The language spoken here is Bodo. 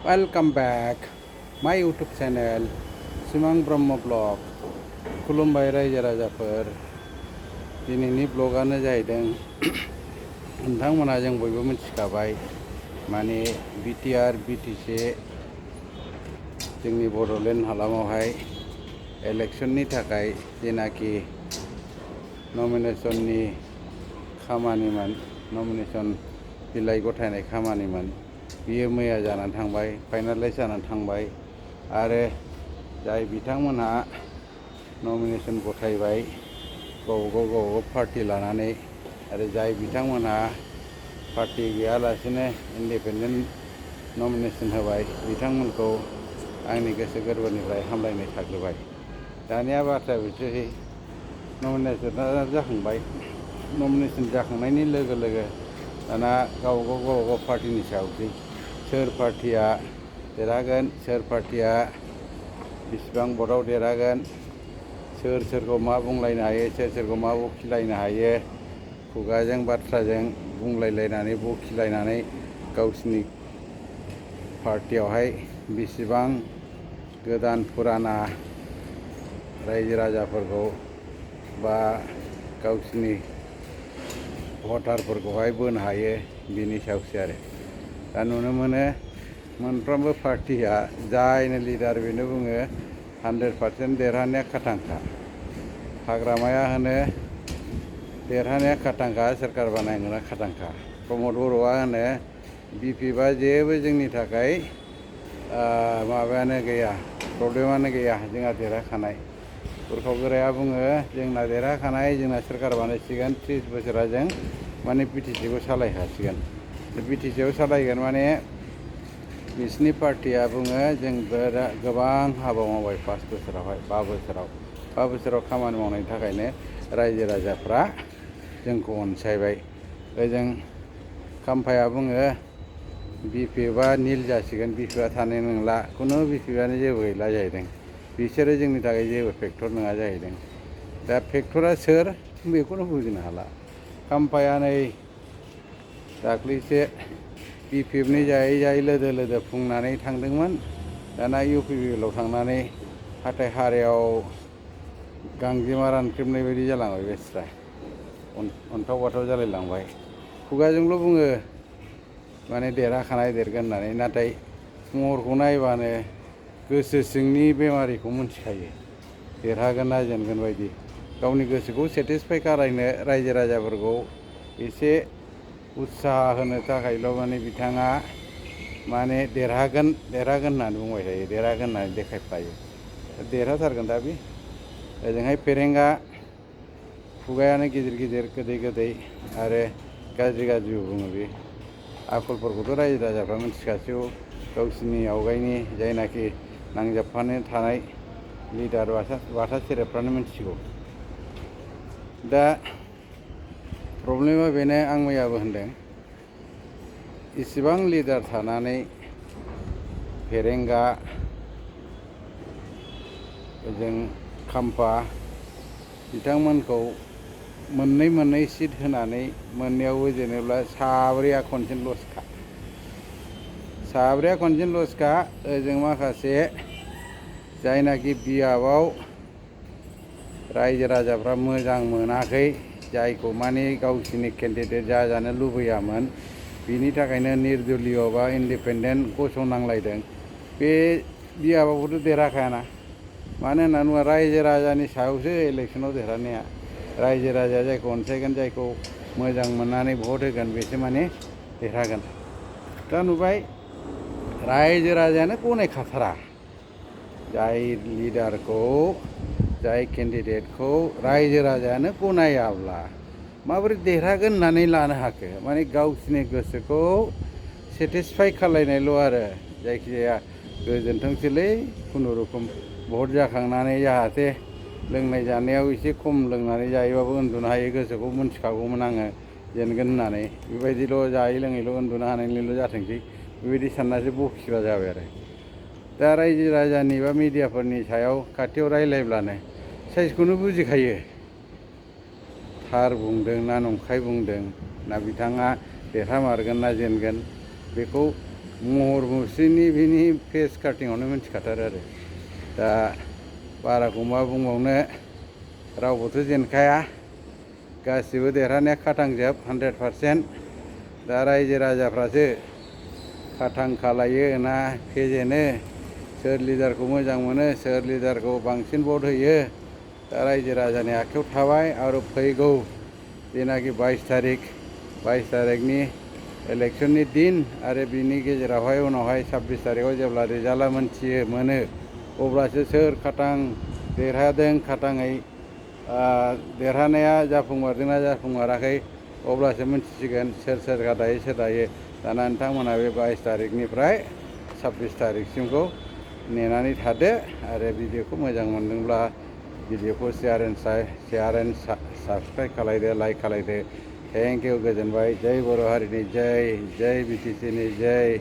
वेलकम बैक माय यूट्यूब चैनल सिमां ब्रह्म ब्लग। खुलुमबाय रायजो राजाफोर। दिनैनि ब्लगानो जाहैदों नोंथांमोना जों बयबो मिथिखाबाय माने बिटिआर बिटिसि जोंनि बड'लेण्ड हालामावहाय इलेक्शननि थाखाय जेनाखि नमिनेशननि खामानिमोन, नमिनेशन बिलाइ गथायनाय खामानिमोन, बियो मैया जानानै थांबाय, फाइनालाइज जानानै थांबाय। आरो जाय बिथांमोनहा नमिनेशन गथायबाय गावबागाव पार्टि लानानै, आरो जाय बिथांमोनहा पार्टि गैयालासिनो इन्डिपेन्डेन्ट नमिनेशन होबाय, बिथांमोनखौ आंनि गोसो गोरबोनिफ्राय हामलायनाय थाग्रोबाय। दानिया बाथ्राया बिसोरसै, नमिनेशना जाखांबाय। नमिनेशन जाखांनायनि लोगो लोगो दाना गावबागाव पार्टिनि सायावसै सोर पार्टिया देरहागोन, सोर पार्टिया बेसेबां भटआव देरहागोन, सोर सोरखौ मा बुंलायनो हायो, सोर सोरखौ मा बखिलायनो हायो, खुगाजों बाथ्राजों बुंलायलायनानै बखिलायनानै गावसिनि पार्टियावहाय बेसेबां गोदान फुराना रायजो राजाफोरखौ बा गावसिनि भटारफोरखौहाय बोनो हायो, बिनि सायावसो। आरो दा नुनो मोनो मोनफ्रोमबो पार्टिया जायनो लिडार बेनो बुङो 100% देरहानाया खाथांखा। हाग्रामाया होनो देरहानाया खाथांखा, सोरखार बानायनाया खाथांखा। प्रमद बर'आ होनो बिपिएफआ जेबो जोंनि थाखाय माबायानो गैया, प्रब्लेमानो गैया, जोंहा देरहाखानाय। उरखाव गोराया बुङो जोंना देरहाखानाय, जोंना सोरखार बानायसिगोन, 30 बोसोरा जों माने बिटिसिखौ सालायखासिगोन। बिटिसिआव सालायगोन माने बिसिनि पार्टिया बुङो जों गोबां हाबा मावबाय 5 बोसोरावहाय, 5 बोसोराव खामानि मावनायनि थाखायनो रायजो राजाफ्रा जोंखौ अनसायबाय। ओजों खाम्फाया बुङो बिपिएफआ निल जासिगोन, बिपिएफआ थानाय नंला, खुनु बिपिएफआनो जेबो गैला जाहैदों। बिसोरो जोंनि थाखाय जेबो फेक्टर नङा जाहैदों। दा फेक्टरा सोर बेखौनो बुजिनो हाला। खाम्फाया नै दाख्लैसो बिपिएफनि जायै लोदो लोदो फुंनानै थांदोंमोन, दाना इउपिपिएलआव थांनानै हाथाय हारायाव गांजेमा रानख्रेबनाय बायदि जालांबाय बेस्रा, अन्थाव बाथाव जालायलांबाय। खुगाजोंल' बुङो माने देरहाखानाय देरगोन होननानै, नाथाय महरखौ नायबानो गोसो सिंनि बेमारिखौ मिथिखायो देरहागोन ना जेनगोन बायदि। गावनि गोसोखौ सेटिसफाइ खालायनो, रायजो राजाफोरखौ एसे उत्साह होनो थाखायल' माने बिथाङा माने देरहागोन होननानै बुंबाय थायो, देरहागोन होननानै देखायफ्लायो। देरहाथारगोन दा बे। ओजोंहाय फेरेंगा खुगायानो गिदिर गिदिर, गोदै गोदै आरो गाज्रि गाज्रिबो बुङो। बे आखलफोरखौथ' रायजो राजाफ्रा मिथिखासैगौ, गावसिनि आवगायनि जायनाखि नांजाबफानो थानाय लिडार बाथा सेरेबफ्रानो मिथिगौ। दा प्रब्लेमा बेनो, आं मैयाबो होनदों, इसिबां लिडार थानानै फेरेंगा, ओजों खाम्फा बिथांमोनखौ मोननै सिट होनानै मोननैयावबो जेनेब्ला साब्रैया खनसेनो लसखा। ओजों माखासे जायनाखि बियाबाव रायजो राजाफ्रा मोजां मोनाखै, जायखौ माने गावसिनि केन्डिडेट जाजानो लुबैयामोन, बिनि थाखायनो निर्दलीय बा इन्डिपेन्डेन्ट गसंनांलायदों। बे बियाबावबोथ' देरहाखायाना, मानो होननानै बुङोबा रायजो राजानि सायावसो इलेक्सनाव देरहानाया। रायजो राजाया जायखौ अनसायगोन, जायखौ मोजां मोननानै भट होगोन, बेसो माने देरहागोन। दा नुबाय रायजो राजायानो गनायखाथारा। जाय लिडारखौ, जाय केन्डिडेटखौ रायजो राजायानो गनायाब्ला माबोरै देरहागोन होननानै लानो हाखो? माने गावसिनि गोसोखौ सेटिसफाइ खालायनायल' आरो, जायखिजाया गोजोनथोंसैलै खुनुरुखुम भट जाखांनानै जाहाथे लोंनाय जानायाव एसे खम लोंनानै जायोबाबो उन्दुनो हायो, गोसोखौ मिथिखागौमोन आङो जेनगोन होननानै, बेबायदिल' जायै लोङैल' उन्दुनो हानायनिल' जाथोंसै, बेबायदि साननासो बखिग्रा जाबाय। आरो दा रायजो राजानि बा मिडियाफोरनि सायाव खाथियाव रायलायब्लानो साइजखौनो बुजिखायो, थार बुंदों ना नंखाय बुंदों, ना बिथाङा देरहामारगोन ना जेनगोन, बेखौ महर मुस्रिनि बिनि फेस काटिंआवनो मिथिखाथारो आरो दा बाराखौ मा बुंबावनो रावबोथ' जेनखाया गासिबो देरहानाया खाथांजोब 100%। दा रायजो राजाफ्रासो खाथां खालायो ना फेजेनो सोर लिडारखौ मोजां मोनो सोर लिडारखौ बांसिन भट होयो दा रायजो राजानि आखायाव थाबाय। आरो फैगौ जेनाखि 22 तारिखनि इलेक्शननि दिन आरो बिनि गेजेरावहाय उनावहाय 26 तारिखआव जेब्ला रिजाल्टआ मोनो अब्लासो सोर खाथां देरहादों खाथाङै देरहानाया जाफुंमारदोंना जाफुंमाराखै अब्लासो मिथिसिगोन सोर दायो सोर दायो। दाना नोंथांमोना बे 22 तारिखनिफ्राय 26 तारिखसिमखौ नेनानै थादो आरो भिडिअखौ मोजां मोनदोंब्ला भिडिअखौ शेयार एन्ड साबस्क्राइब खालायदो लाइक खालायदो। थेंक इउ गोजोनबाय। जय बर' हारिनि जय, जय BTC नि जय।